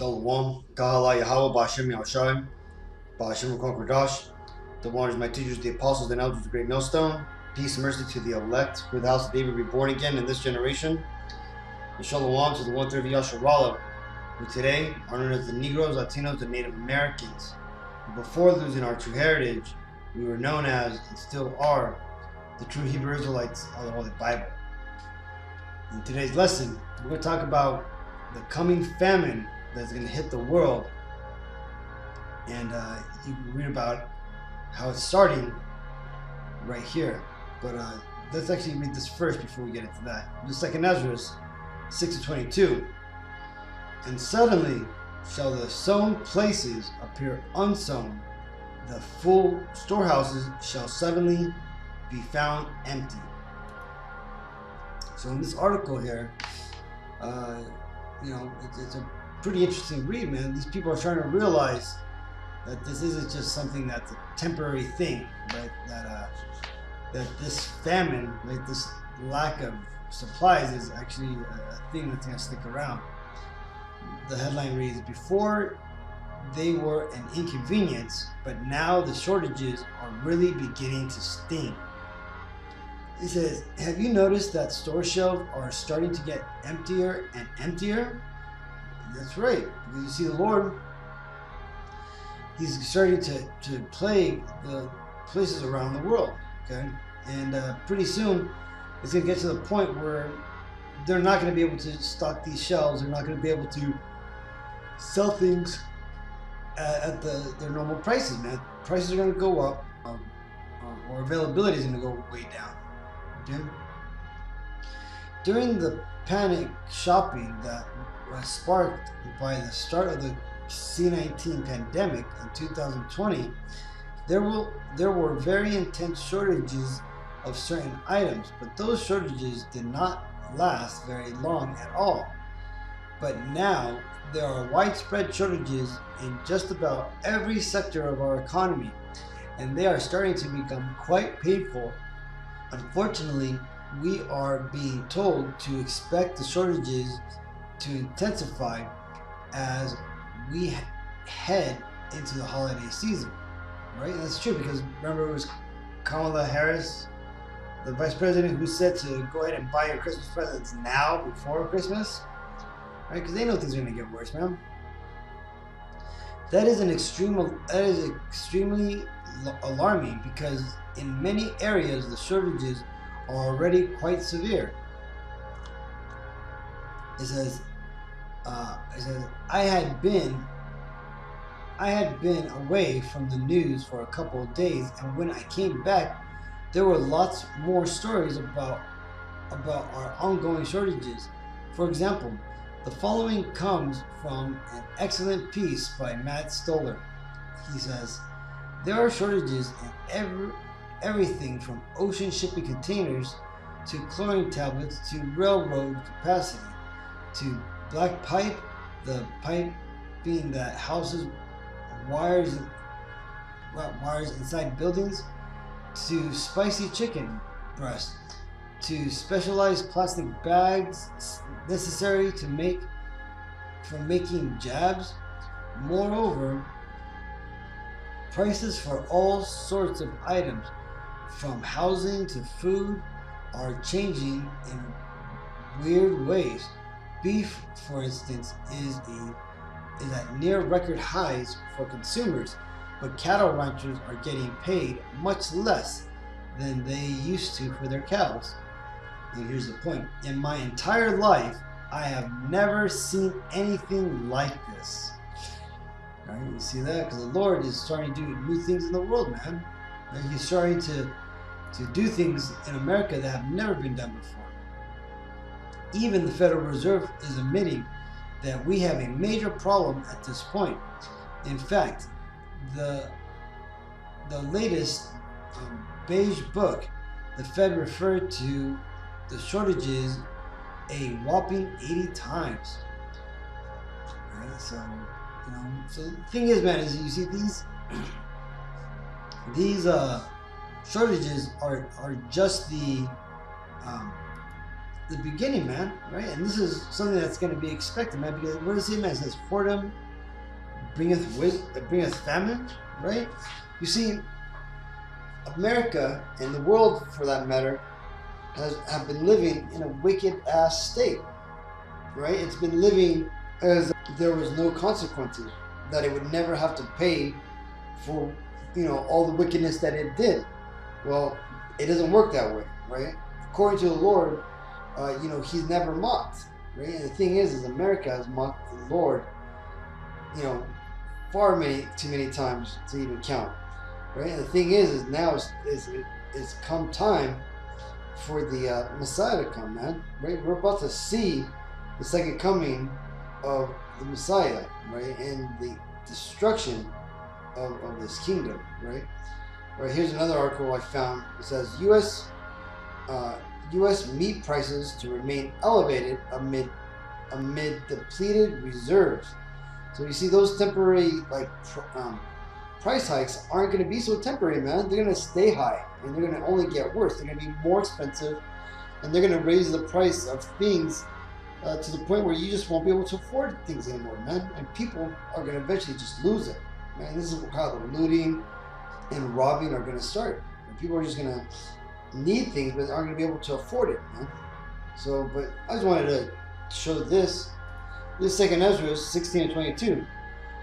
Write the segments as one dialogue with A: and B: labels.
A: Shalom, Kahala Yahweh, Ba'ashem Yahushai, Ba'ashem Rakon Kodash. The waters, my teachers, the apostles, and elders, the great millstone. Peace and mercy to the elect, who the house of David reborn again in this generation. And Shalom to the one-third of Yasharallah, who today are known as the Negroes, Latinos, and Native Americans. Before losing our true heritage, we were known as, and still are, the true Hebrew Israelites of the Holy Bible. In today's lesson, we're going to talk about the coming famine that's going to hit the world, and you can read about how it's starting right here. But let's actually read this first before we get into that. Just like in Ezra 6:22, and suddenly shall the sown places appear unsown, the full storehouses shall suddenly be found empty. So in this article here, it's a pretty interesting read, man. These people are trying to realize that this isn't just something that's a temporary thing, right? That this famine, like this lack of supplies, is actually a thing that's going to stick around. The headline reads, "Before they were an inconvenience, but now the shortages are really beginning to sting." It says, have you noticed that store shelves are starting to get emptier and emptier? That's right, because you see the Lord, He's starting to plague the places around the world, okay? And pretty soon, it's going to get to the point where they're not going to be able to stock these shelves. They're not going to be able to sell things at their normal prices, man. Prices are going to go up, or availability is going to go way down. Okay? During the panic shopping that was sparked by the start of the C-19 pandemic in 2020, there were very intense shortages of certain items, but those shortages did not last very long at all. But now there are widespread shortages in just about every sector of our economy, and they are starting to become quite painful. Unfortunately, we are being told to expect the shortages to intensify as we head into the holiday season, right? And that's true, because remember, it was Kamala Harris, the vice president, who said to go ahead and buy your Christmas presents now before Christmas, right? Because they know things are going to get worse, man. That is extremely alarming, because in many areas the shortages are already quite severe. It says, I had been away from the news for a couple of days, and when I came back, there were lots more stories about our ongoing shortages. For example, the following comes from an excellent piece by Matt Stoller. He says, there are shortages in everything from ocean shipping containers to chlorine tablets to railroad capacity to black pipe, the pipe being that houses wires inside buildings, to spicy chicken breast, to specialized plastic bags necessary for making jabs. Moreover, prices for all sorts of items, from housing to food, are changing in weird ways. Beef, for instance, is at near record highs for consumers, but cattle ranchers are getting paid much less than they used to for their cows. And here's the point. In my entire life, I have never seen anything like this. All right, you see that? Because the Lord is starting to do new things in the world, man. Right? He's starting to do things in America that have never been done before. Even the Federal Reserve is admitting that we have a major problem at this point. In fact, the latest beige book, the Fed referred to the shortages a whopping 80 times. Right? So the thing is, man, is you see these shortages are just the the beginning, man, right? And this is something that's going to be expected, man, because what does it say, man? It says, whoredom bringeth famine, right? You see, America and the world, for that matter, have been living in a wicked ass state, right? It's been living as there was no consequences, that it would never have to pay for, all the wickedness that it did. Well, it doesn't work that way, right? According to the Lord, He's never mocked, right? And the thing is America has mocked the Lord, far too many times to even count, right? And the thing is now it's come time for the Messiah to come, man, right? We're about to see the second coming of the Messiah, right? And the destruction of this kingdom, right? Right, here's another article I found. It says U.S. meat prices to remain elevated amid depleted reserves. So you see, those temporary price hikes aren't going to be so temporary, man. They're going to stay high, and they're going to only get worse. They're going to be more expensive, and they're going to raise the price of things to the point where you just won't be able to afford things anymore, man. And people are going to eventually just lose it, man. This is how the looting and robbing are going to start. And people are just going to need things, but aren't going to be able to afford it, man. So, but I just wanted to show this. This second Ezra 16 and 22.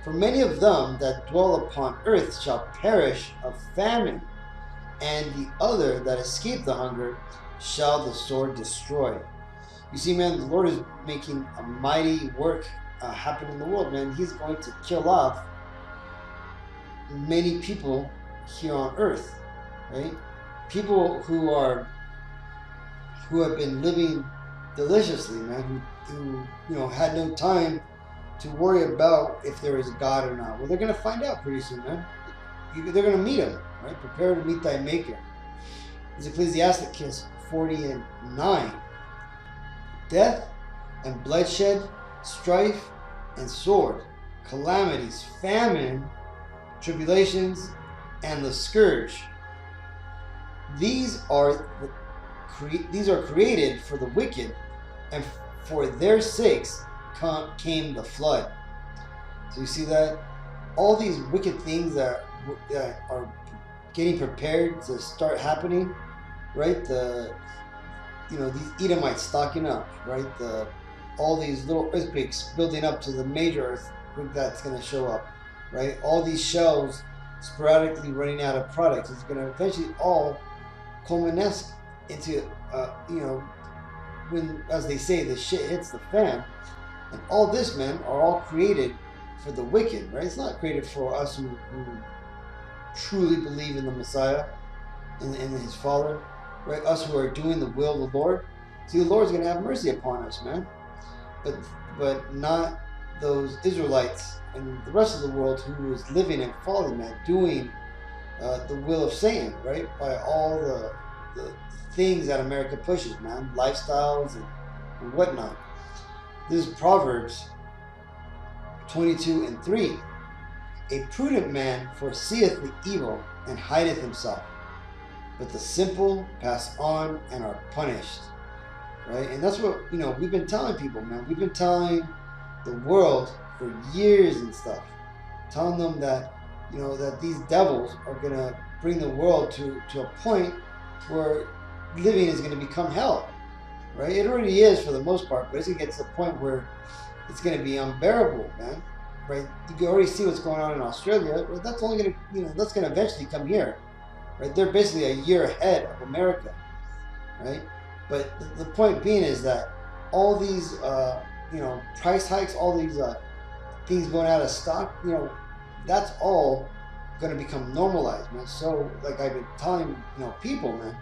A: For many of them that dwell upon earth shall perish of famine, and the other that escape the hunger shall the sword destroy. You see, man, the Lord is making a mighty work happen in the world, man. He's going to kill off many people here on earth, right? People who have been living deliciously, man, who had no time to worry about if there is a God or not. Well, they're going to find out pretty soon, man. They're going to meet him, right? Prepare to meet thy maker. It's Ecclesiasticus 40:9. Death and bloodshed, strife and sword, calamities, famine, tribulations, and the scourge. These are created for the wicked, and for their sakes came the flood. So you see that all these wicked things that are getting prepared to start happening, right? These Edomites stocking up, right? All these little earthquakes building up to the major earthquake that's going to show up, right? All these shelves sporadically running out of products. It's going to eventually all culminate into, when, as they say, the shit hits the fan. And all this, man, are all created for the wicked, right? It's not created for us who truly believe in the Messiah and his Father, right? Us who are doing the will of the Lord. See, the Lord's going to have mercy upon us, man. But not those Israelites and the rest of the world who is living and following, man, doing the will of Satan, right? By all the things that America pushes, man, lifestyles and whatnot. This is Proverbs 22:3. A prudent man foreseeth the evil and hideth himself, but the simple pass on and are punished. Right? And that's what, we've been telling people, man. We've been telling the world for years and stuff. Telling them that, that these devils are going to bring the world to a point where living is going to become hell. Right? It already is for the most part, but it's going to get to the point where it's going to be unbearable, man. Right? You can already see what's going on in Australia. Right? That's only going to, that's going to eventually come here. Right? They're basically a year ahead of America. Right? But the point being is that all these, price hikes, all these things going out of stock, that's all going to become normalized, man. So, like I've been telling, people, man,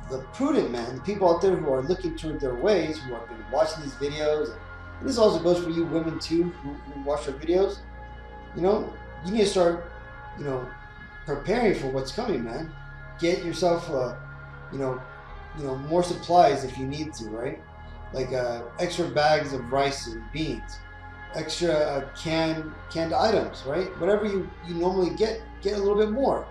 A: the prudent man, the people out there who are looking toward their ways, who have been watching these videos, and this also goes for you women too, who watch our videos, you need to start, preparing for what's coming, man. Get yourself, more supplies if you need to, right? Like extra bags of rice and beans, extra canned items, right? Whatever you normally get a little bit more,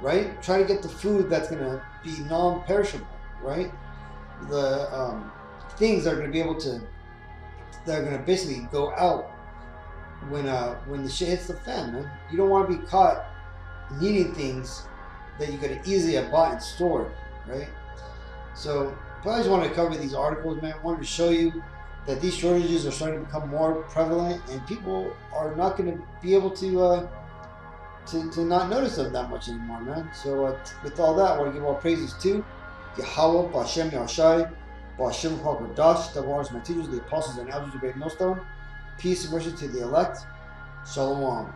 A: right? Try to get the food that's gonna be non-perishable, right? things that are going to be able to, that are going to basically go out when the shit hits the fan, man. You don't want to be caught needing things that you could have easily have bought and stored, right? So, but I just wanted to cover these articles, man. I wanted to show you that these shortages are starting to become more prevalent, and people are not going to be able to not notice them that much anymore, man. So, with all that, I want to give all praises to Yahweh, Bashem Yahshai, Bashem Hakodash, the waters, my teachers, the apostles, and elders of Great Millstone. Peace and mercy to the elect. Shalom.